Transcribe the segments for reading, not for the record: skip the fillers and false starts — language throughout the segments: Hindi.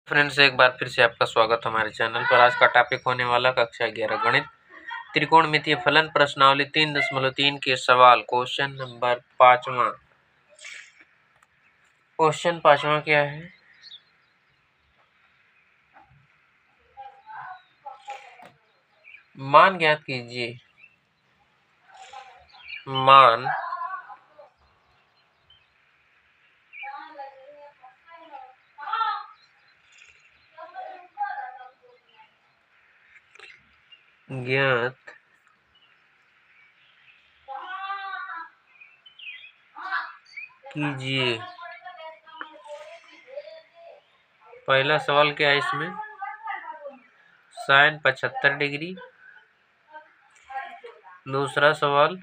फ्रेंड्स, एक बार फिर से आपका स्वागत हमारे चैनल पर। आज का टॉपिक होने वाला कक्षा 11 गणित त्रिकोणमितीय फलन प्रश्नावली 3.3 के सवाल। क्वेश्चन नंबर 5वां। क्वेश्चन 5वां क्या है? मान ज्ञात कीजिए। मान ज्ञात कीजिए। पहला सवाल क्या है इसमें? Sine 75 degree. दूसरा सवाल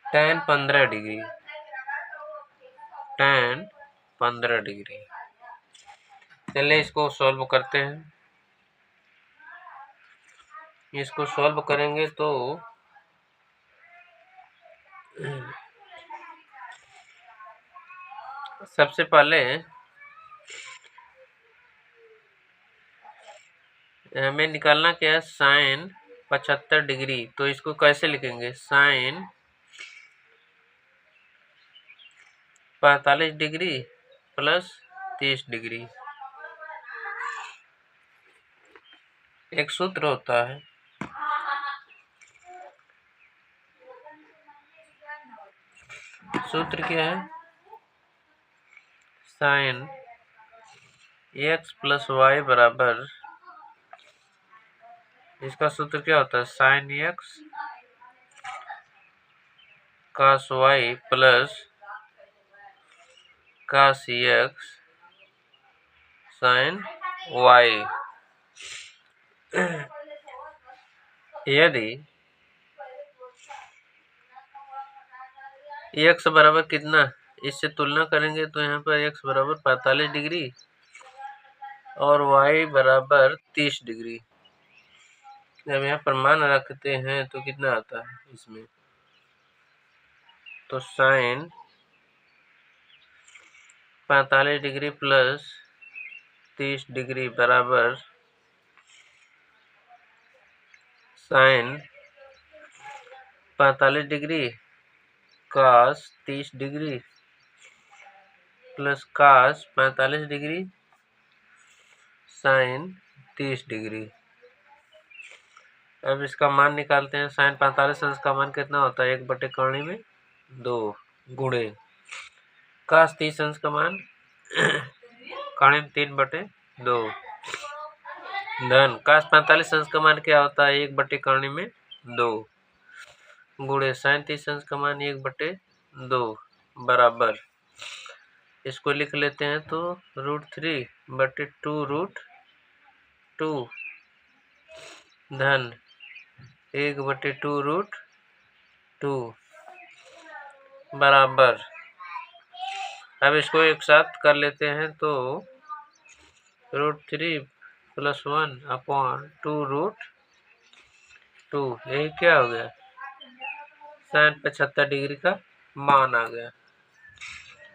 tan 15 डिग्री। tan 15 degree. चलिए इसको सॉल्व करते हैं। इसको सॉल्व करेंगे तो सबसे पहले हमें निकालना क्या है? Sine 75 degree. तो इसको कैसे लिखेंगे? Sine 45 degree plus 30 degree. एक सूत्र होता है, सूत्र क्या है? साइन x प्लस वाई बराबर, इसका सूत्र क्या होता है? Sine x cos y plus cos x sine y। यदि x बराबर कितना, इससे तुलना करेंगे तो यहाँ पर x बराबर 45 डिग्री और y बराबर 30 डिग्री। जब यहाँ पर मान रखते हैं तो कितना आता है इसमें? तो साइन 45 डिग्री प्लस 30 डिग्री बराबर sine 45 degree cos 30 degree plus cos 45 degree sine 30 degree. अब इसका मान निकालते हैं। साइन 45 का मान कितना होता है? 1/कर्णी में 2 गुणे cos 30 का मान कर्णी में 3/2 धन cos 45 का मान क्या होता है? 1/कर्णी में 2 गुणे साइन 30 का मान 1/2 बराबर, इसको लिख लेते हैं तो √3/2 धन 1/2 बराबर। अब इसको एक साथ कर लेते हैं तो √3 + 1/2√2। यही क्या हो गया? साइन 75 डिग्री का मान आ गया।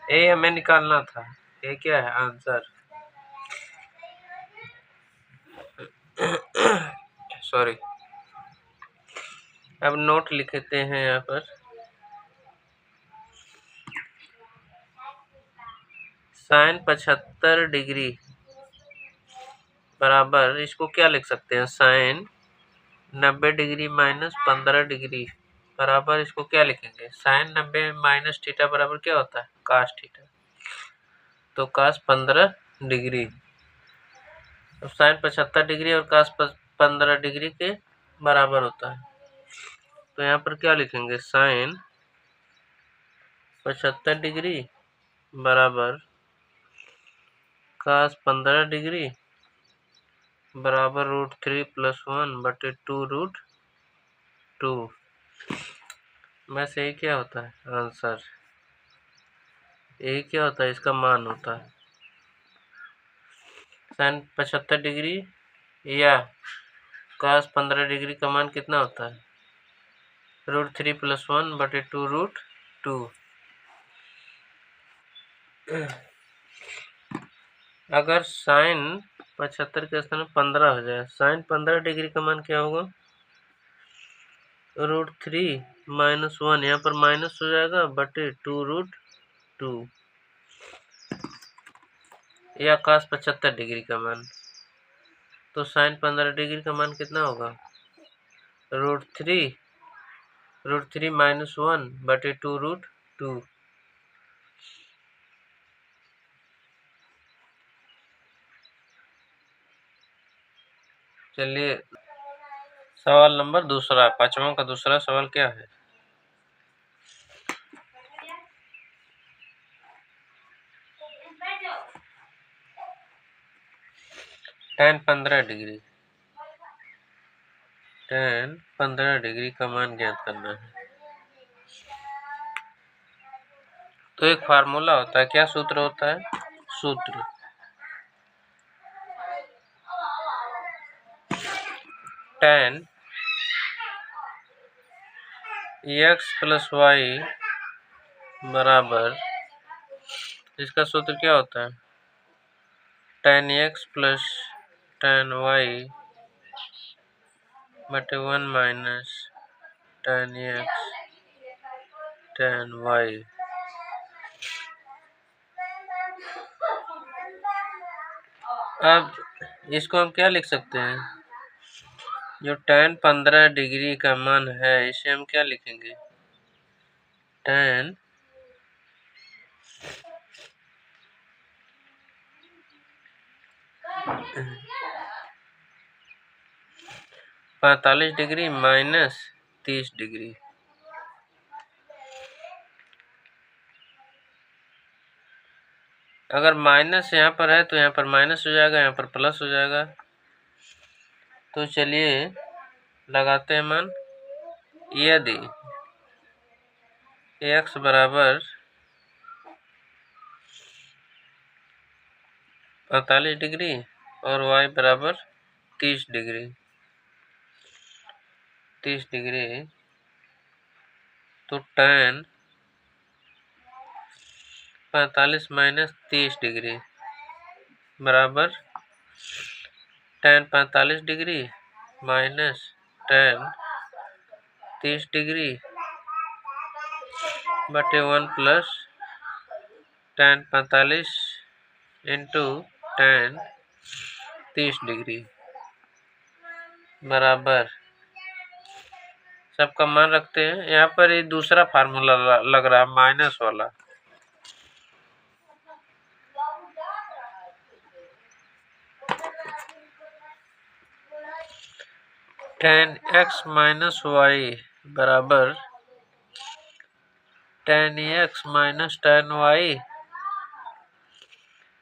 ये हमें निकालना था। ये क्या है? आंसर। सॉरी। अब नोट लिखते हैं यहाँ पर। साइन 75 डिग्री बराबर, इसको क्या लिख सकते हैं? साइन 90 डिग्री माइनस 15 डिग्री बराबर, इसको क्या लिखेंगे? साइन 90 माइनस थीटा बराबर क्या होता है? Cos theta. तो कास 15 डिग्री। तो साइन 75 डिग्री और कास 15 डिग्री के बराबर होता है। तो यहाँ पर क्या लिखेंगे? साइन 75 डिग्री बराबर कास 15 डिग्री बराबर √3 + 1/2√2। बस यही क्या होता है? आंसर। यही क्या होता है? इसका मान होता है। साइन 75 डिग्री या cos 15 डिग्री का मान कितना होता है? √3 + 1/2√2। अगर साइन 75 के स्थान में 15 हो जाए, साइन 15 डिग्री का मान क्या होगा? √3 - 1, यहाँ पर माइनस हो जाएगा बटे 2√2, या cos 75 डिग्री का मान। तो साइन 15 डिग्री का मान कितना होगा? √3 - 1 बटे 2√2। चलिए सवाल नंबर दूसरा, 5वां का दूसरा सवाल क्या है? tan 15 डिग्री, tan 15 डिग्री का मान ज्ञात करना है। तो एक फार्मूला होता है, क्या सूत्र होता है? सूत्र tan x + y बराबर, इसका सूत्र क्या होता है? tan x + tan y बटे 1 - tan x tan y। अब इसको हम क्या लिख सकते हैं? जो tan 15 डिग्री का मान है, इसे हम क्या लिखेंगे? tan 45 degree minus 30 degree. अगर माइनस यहाँ पर है तो यहाँ पर माइनस हो जाएगा, यहाँ पर प्लस हो जाएगा। तो चलिए लगाते हैं मान। यदि x बराबर 45 डिग्री और y बराबर 30 डिग्री, तो tan 45 माइनस 30 डिग्री बराबर tan 45 degree minus tan 30 degree बटे 1 plus tan 45 into tan 30 degree बराबर, सबका मान रखते हैं। यहाँ पर ये दूसरा फार्मूला लग रहा है, माइनस वाला। tan x - y बराबर tan x - tan y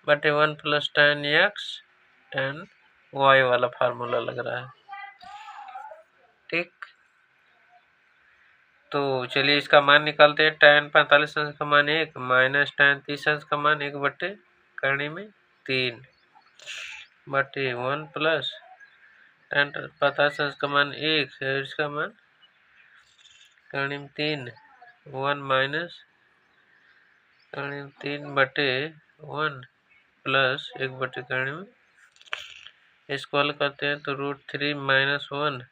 बटे 1 plus tan x tan y वाला फार्मूला लग रहा है। ठीक, तो चलिए इसका मान निकालते हैं। tan 45 अंश का मान 1 माइनस tan 30 अंश का मान 1 बटे करणी में 3 बटे 1 प्लस tan 45 अंश का मान 1 है, इसका मान करणी में 3 1 माइनस करणी में 3 बटे 1 प्लस 1 बटे करणी में, इसको हल करते हैं तो √3 - 1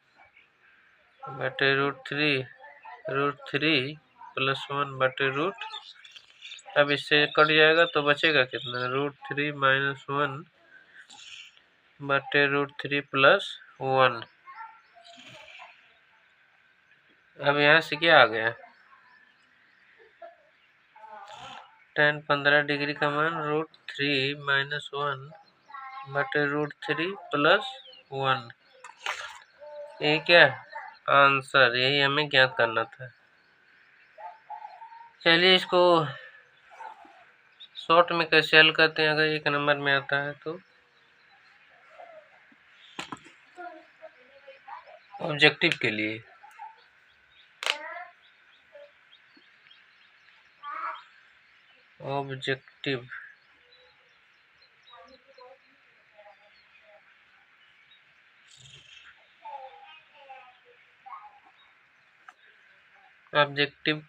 बटे √3 प्लस 1 बटे अब इससे कट जाएगा तो बचेगा कितना? √3 - 1 बटे √3 प्लस 1। अब यहाँ से क्या आ गया? tan 15 डिग्री का मान √3 - 1 बटे √3 प्लस 1। ये क्या आंसर, यही हमें ज्ञात करना था। चलिए इसको शॉर्ट में कैसे हल करते हैं अगर 1 नंबर में आता है तो। ऑब्जेक्टिव के लिए ऑब्जेक्टिव ऑब्जेक्टिव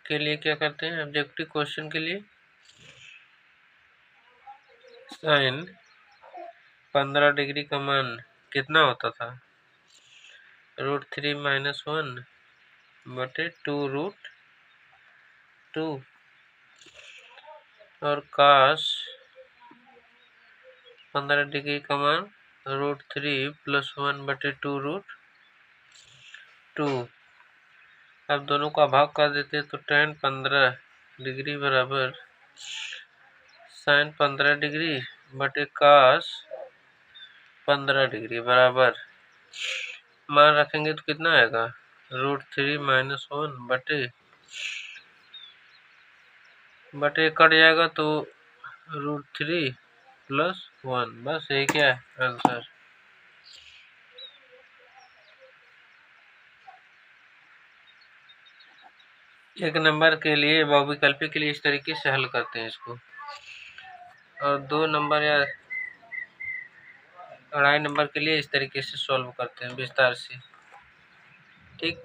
के लिए क्या करते हैं? ऑब्जेक्टिव क्वेश्चन के लिए साइन 15 डिग्री का मान कितना होता था? √3 - 1 बटे 2√2 और cos 15 डिग्री का मान √3 + 1 बटे 2√2। अब दोनों का भाग कर देते तो tan 15 डिग्री बराबर sin 15 डिग्री बटे cos 15 डिग्री बराबर मान रखेंगे तो कितना आएगा? √3 - 1 बटे कट जाएगा तो √3 + 1। बस यही क्या है आंसर। एक नंबर के लिए बहुविकल्पी के लिए इस तरीके से हल करते हैं इसको, और 2 नंबर या 2.5 नंबर के लिए इस तरीके से सॉल्व करते हैं विस्तार से। ठीक।